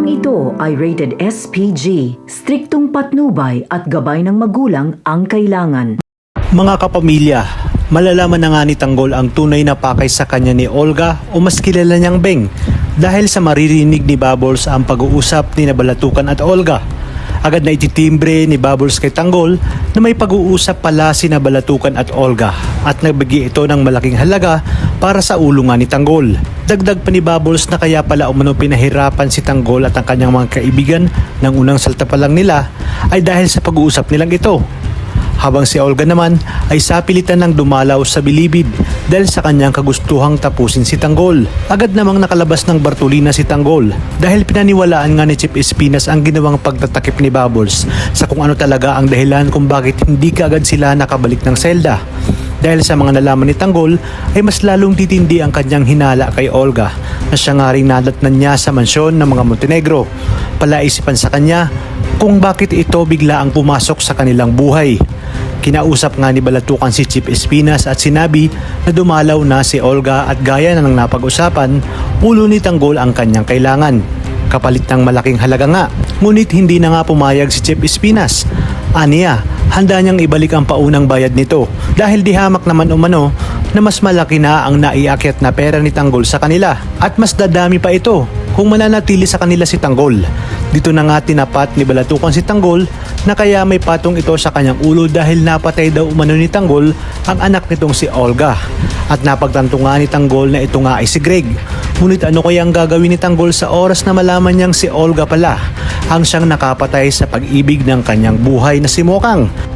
Programang ito ay rated SPG, striktong patnubay at gabay ng magulang ang kailangan. Mga kapamilya, malalaman na nga ni Tanggol ang tunay na pakay sa kanya ni Olga o mas kilala niyang Beng dahil sa maririnig ni Bubbles ang pag-uusap ni Balatukan at Olga. Agad na ititimbre ni Bubbles kay Tanggol na may pag-uusap pala si Balatukan at Olga at nagbigay ito ng malaking halaga para sa ulungan ni Tanggol. Dagdag pa ni Bubbles na kaya pala umano pinahirapan si Tanggol at ang kanyang mga kaibigan ng unang salta pa lang nila ay dahil sa pag-uusap nilang ito. Habang si Olga naman ay sapilitan ng dumalaw sa bilibid dahil sa kanyang kagustuhang tapusin si Tanggol. Agad namang nakalabas ng Bartolina si Tanggol dahil pinaniwalaan nga ni Chief Espinas ang ginawang pagtatakip ni Bubbles sa kung ano talaga ang dahilan kung bakit hindi kaagad sila nakabalik ng selda. Dahil sa mga nalaman ni Tanggol ay mas lalong titindi ang kanyang hinala kay Olga na siya nga ring nadatnan niya sa mansyon ng mga Montenegro. Palaisipan sa kanya kung bakit ito bigla ang pumasok sa kanilang buhay. Kinausap nga ni Balatukan si Chief Espinas at sinabi na dumalaw na si Olga at gaya na ng napag-usapan, ulo ni Tanggol ang kanyang kailangan. Kapalit ng malaking halaga nga, ngunit hindi na nga pumayag si Chief Espinas. Aniya, handa niyang ibalik ang paunang bayad nito dahil di hamak naman umano na mas malaki na ang naiakyat na pera ni Tanggol sa kanila at mas dadami pa ito kung mananatili sa kanila si Tanggol. Dito na nga tinapat ni Balatukan si Tanggol na kaya may patong ito sa kanyang ulo dahil napatay daw umano ni Tanggol ang anak nitong si Olga. At napagtanto nga ni Tanggol na ito nga ay si Greg. Ngunit ano kaya ang gagawin ni Tanggol sa oras na malaman niyang si Olga pala ang siyang nakapatay sa pag-ibig ng kanyang buhay na si Mokang?